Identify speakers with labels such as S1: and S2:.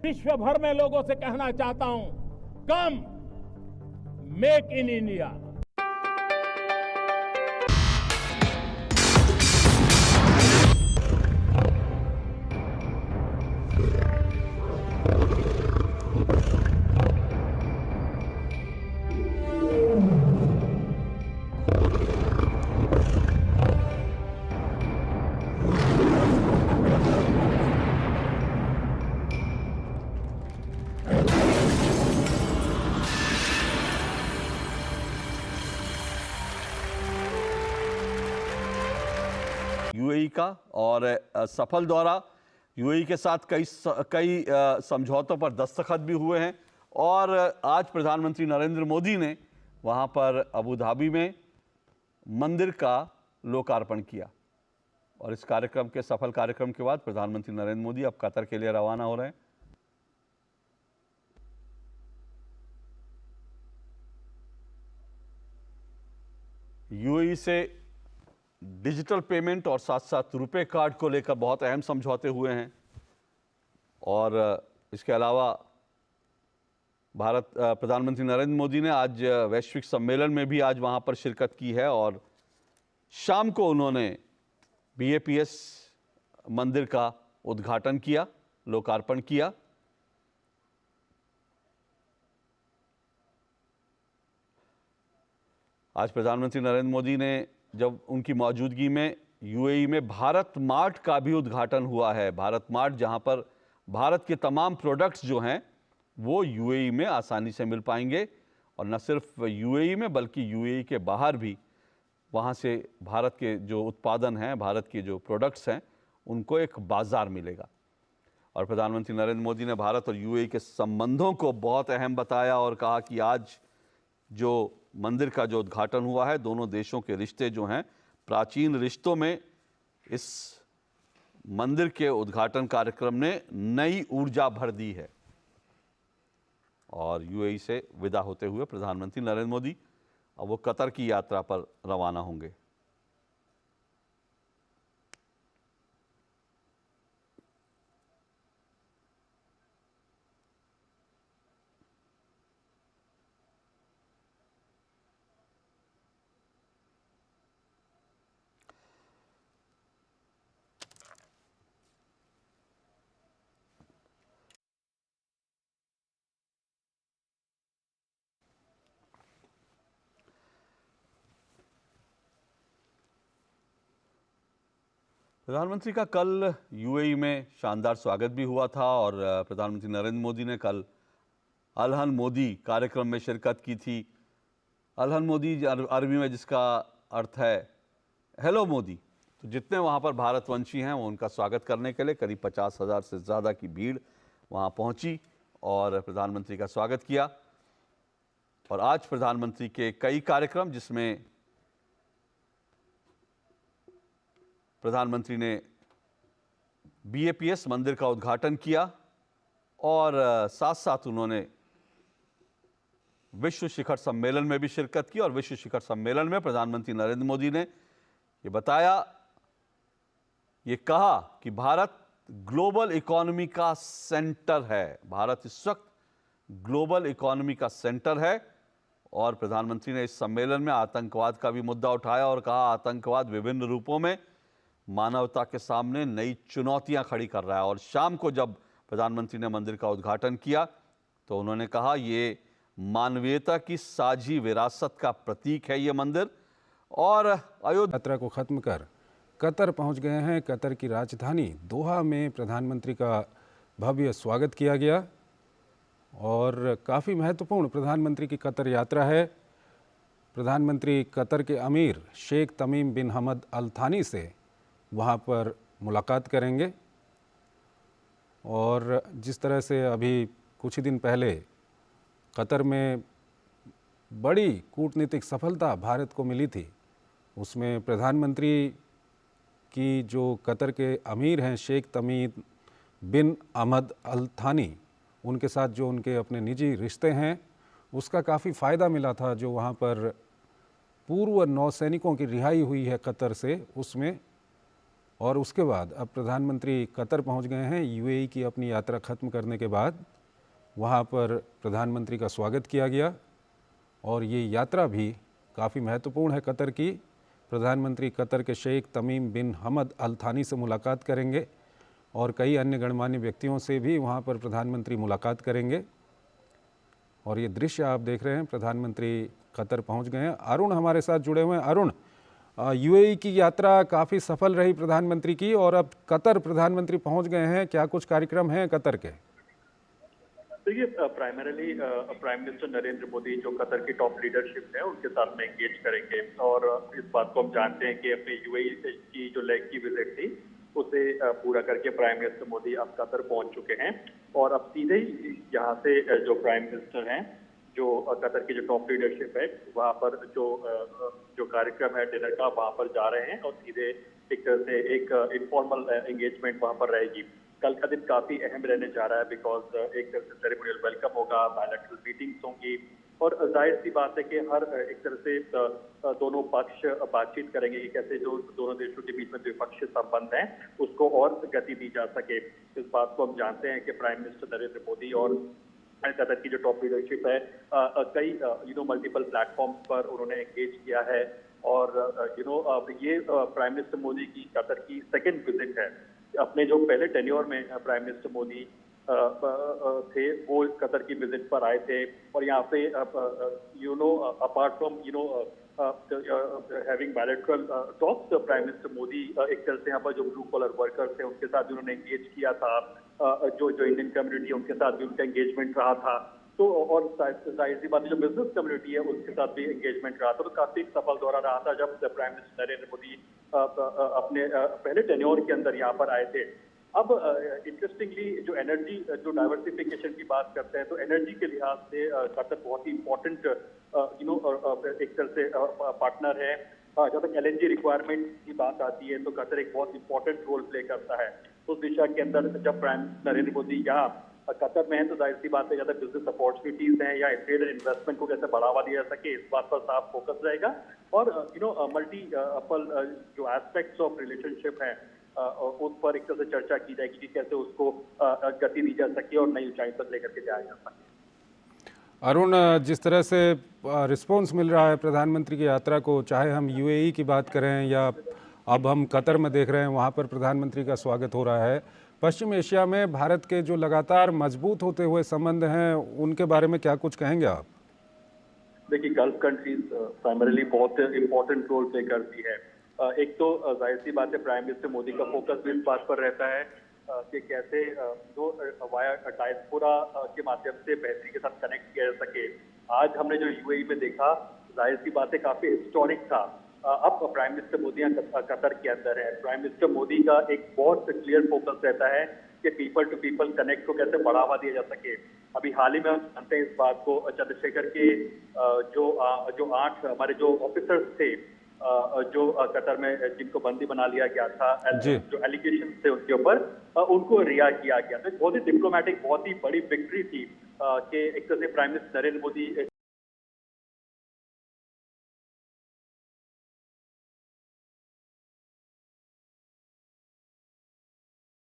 S1: विश्व भर में लोगों से कहना चाहता हूं, कम मेक इन इंडिया।
S2: यूएई का और सफल दौरा, यूएई के साथ कई समझौतों पर दस्तखत भी हुए हैं और आज प्रधानमंत्री नरेंद्र मोदी ने वहां पर अबू धाबी में मंदिर का लोकार्पण किया और इस कार्यक्रम के सफल कार्यक्रम के बाद प्रधानमंत्री नरेंद्र मोदी अब कतर के लिए रवाना हो रहे हैं। यूएई से डिजिटल पेमेंट और साथ साथ रुपए कार्ड को लेकर बहुत अहम समझौते हुए हैं और इसके अलावा प्रधानमंत्री नरेंद्र मोदी ने आज वैश्विक सम्मेलन में भी आज वहां पर शिरकत की है और शाम को उन्होंने बीएपीएस मंदिर का उद्घाटन किया, लोकार्पण किया। आज प्रधानमंत्री नरेंद्र मोदी ने जब उनकी मौजूदगी में यूएई में भारत मार्ट का भी उद्घाटन हुआ है। भारत मार्ट जहां पर भारत के तमाम प्रोडक्ट्स जो हैं वो यूएई में आसानी से मिल पाएंगे और न सिर्फ यूएई में बल्कि यूएई के बाहर भी वहां से भारत के जो उत्पादन हैं, भारत के जो प्रोडक्ट्स हैं, उनको एक बाजार मिलेगा। और प्रधानमंत्री नरेंद्र मोदी ने भारत और यूएई के संबंधों को बहुत अहम बताया और कहा कि आज जो मंदिर का जो उद्घाटन हुआ है, दोनों देशों के रिश्ते जो हैं, प्राचीन रिश्तों में इस मंदिर के उद्घाटन कार्यक्रम ने नई ऊर्जा भर दी है। और यूएई से विदा होते हुए प्रधानमंत्री नरेंद्र मोदी अब वो कतर की यात्रा पर रवाना होंगे। प्रधानमंत्री का कल यूएई में शानदार स्वागत भी हुआ था और प्रधानमंत्री नरेंद्र मोदी ने कल अलहन मोदी कार्यक्रम में शिरकत की थी। अलहन मोदी अरबी में जिसका अर्थ है हेलो मोदी, तो जितने वहाँ पर भारतवंशी हैं वो उनका स्वागत करने के लिए करीब 50,000 से ज़्यादा की भीड़ वहाँ पहुँची और प्रधानमंत्री का स्वागत किया। और आज प्रधानमंत्री के कई कार्यक्रम, जिसमें प्रधानमंत्री ने बीएपीएस मंदिर का उद्घाटन किया और साथ साथ उन्होंने विश्व शिखर सम्मेलन में भी शिरकत की। और विश्व शिखर सम्मेलन में प्रधानमंत्री नरेंद्र मोदी ने ये बताया, ये कहा कि भारत ग्लोबल इकोनॉमी का सेंटर है। भारत इस वक्त ग्लोबल इकोनॉमी का सेंटर है। और प्रधानमंत्री ने इस सम्मेलन में आतंकवाद का भी मुद्दा उठाया और कहा आतंकवाद विभिन्न रूपों में मानवता के सामने नई चुनौतियां खड़ी कर रहा है। और शाम को जब प्रधानमंत्री ने मंदिर का उद्घाटन किया तो उन्होंने कहा ये मानवीयता की साझी विरासत का प्रतीक है ये मंदिर। और अयोध्या
S3: यात्रा को खत्म कर कतर पहुंच गए हैं। कतर की राजधानी दोहा में प्रधानमंत्री का भव्य स्वागत किया गया और काफ़ी महत्वपूर्ण प्रधानमंत्री की कतर यात्रा है। प्रधानमंत्री कतर के अमीर शेख तमीम बिन हमद अल थानी से वहाँ पर मुलाकात करेंगे और जिस तरह से अभी कुछ ही दिन पहले कतर में बड़ी कूटनीतिक सफलता भारत को मिली थी, उसमें प्रधानमंत्री की जो कतर के अमीर हैं शेख तमीम बिन हमद अल थानी, उनके साथ जो उनके अपने निजी रिश्ते हैं उसका काफ़ी फ़ायदा मिला था। जो वहाँ पर पूर्व नौसैनिकों की रिहाई हुई है कतर से, उसमें और उसके बाद अब प्रधानमंत्री कतर पहुंच गए हैं। यूएई की अपनी यात्रा खत्म करने के बाद वहां पर प्रधानमंत्री का स्वागत किया गया और ये यात्रा भी काफ़ी महत्वपूर्ण है कतर की। प्रधानमंत्री कतर के शेख तमीम बिन हमद अल थानी से मुलाकात करेंगे और कई अन्य गणमान्य व्यक्तियों से भी वहाँ पर प्रधानमंत्री मुलाकात करेंगे। और ये दृश्य आप देख रहे हैं, प्रधानमंत्री कतर पहुँच गए हैं। अरुण हमारे साथ जुड़े हुए हैं। अरुण, यूएई की यात्रा काफ़ी सफल रही प्रधानमंत्री की और अब कतर प्रधानमंत्री पहुँच गए हैं, क्या कुछ कार्यक्रम हैं कतर के?
S4: देखिए, primarily prime minister Narendra Modi जो कतर की टॉप लीडरशिप है उनके साथ में एंगेज करेंगे और इस बात को हम जानते हैं कि अपने यूएई की जो लेग की विजिट थी उसे पूरा करके प्राइम मिनिस्टर मोदी अब कतर पहुंच चुके हैं और अब सीधे ही यहाँ से जो प्राइम मिनिस्टर हैं, जो कतर की जो टॉप लीडरशिप है, वहाँ पर जो कार्यक्रम है डिनर का, वहाँ पर जा रहे हैं और सीधे एक तरह से एक इनफॉर्मल एंगेजमेंट वहाँ पर रहेगी। कल का दिन काफी अहम रहने जा रहा है बिकॉज एक तरह से सेरेमोनियल वेलकम होगा, बायलैटरल मीटिंग्स होंगी और जाहिर सी बात है कि हर एक तरह से दोनों पक्ष बातचीत करेंगे कि कैसे जो दोनों देशों के बीच में द्विपक्षीय संबंध हैं उसको और गति दी जा सके। इस बात को हम जानते हैं कि प्राइम मिनिस्टर नरेंद्र मोदी और कतर की जो टॉप लीडरशिप है कई मल्टीपल प्लेटफॉर्म्स पर उन्होंने एंगेज किया है और ये प्राइम मिनिस्टर मोदी की कतर की सेकेंड विजिट है। अपने जो पहले टेन्योर में प्राइम मिनिस्टर मोदी थे वो कतर की विजिट पर आए थे और यहाँ पे apart from having bilateral talks, prime minister Modi एक तरह से यहाँ पर जो ब्लू कॉलर वर्कर्स थे उनके साथ भी उन्होंने एंगेज किया था, जो इंडियन कम्युनिटी है उनके साथ भी उनका एंगेजमेंट रहा था। तो और जाहिर सी बात है जो बिजनेस कम्युनिटी है उसके साथ भी एंगेजमेंट रहा था। तो काफी एक सफल दौरा रहा था जब प्राइम मिनिस्टर नरेंद्र मोदी अपने पहले टेन्योर के अंदर यहाँ पर आए थे। अब इंटरेस्टिंगली जो एनर्जी जो डाइवर्सिफिकेशन की बात करते हैं तो एनर्जी के लिहाज से कतर बहुत ही इम्पोर्टेंट एक तरह से पार्टनर है। जब तक एलएनजी रिक्वायरमेंट की बात आती है तो कतर एक बहुत इंपॉर्टेंट रोल प्ले करता है। उस दिशा के अंदर जब प्राइम मिनिस्टर नरेंद्र मोदी यहाँ कतर में है तो जाहिर सी बात है, ज्यादा बिजनेस अपॉर्चुनिटीज हैं या ट्रेड एंड इन्वेस्टमेंट को कैसे बढ़ावा दिया जा सके इस बात पर साफ फोकस रहेगा और मल्टीपल जो एस्पेक्ट्स ऑफ रिलेशनशिप है उस पर एक तरह से चर्चा की जाएगी कि कैसे उसको गति दी जा सके और नई ऊंचाई पर लेकर के जाया जा सके।
S3: अरुण, जिस तरह से रिस्पॉन्स मिल रहा है प्रधानमंत्री की यात्रा को, चाहे हम यूएई की बात करें या अब हम कतर में देख रहे हैं वहाँ पर प्रधानमंत्री का स्वागत हो रहा है, पश्चिम एशिया में भारत के जो लगातार मजबूत होते हुए संबंध हैं उनके बारे में क्या कुछ कहेंगे आप?
S4: देखिए, गल्फ कंट्रीज प्राइमरीली बहुत इंपॉर्टेंट रोल प्ले करती है। एक तो जाहिर सी बात है प्राइम मिनिस्टर मोदी का फोकस भी इस बात पर रहता है कि कैसे जो वाया डायस्पोरा के माध्यम से बेहतरी के साथ कनेक्ट किया जा सके। आज हमने जो यूएई में देखा, जाहिर सी बात है काफी हिस्टोरिक था। अब प्राइम मिनिस्टर मोदी कतर के अंदर है। प्राइम मिनिस्टर मोदी का एक बहुत क्लियर फोकस रहता है कि पीपल टू पीपल कनेक्ट को कैसे बढ़ावा दिया जा सके। अभी हाल ही में हम जानते हैं इस बात को, चंद्रशेखर के जो 8 हमारे जो ऑफिसर्स थे जो कतर में जिनको बंदी बना लिया गया था, जो एलिगेशन थे उनके ऊपर, उनको रिहा किया गया। तो बहुत ही डिप्लोमेटिक, बहुत ही बड़ी विक्ट्री थी कि एक तरह से प्राइम मिनिस्टर नरेंद्र मोदी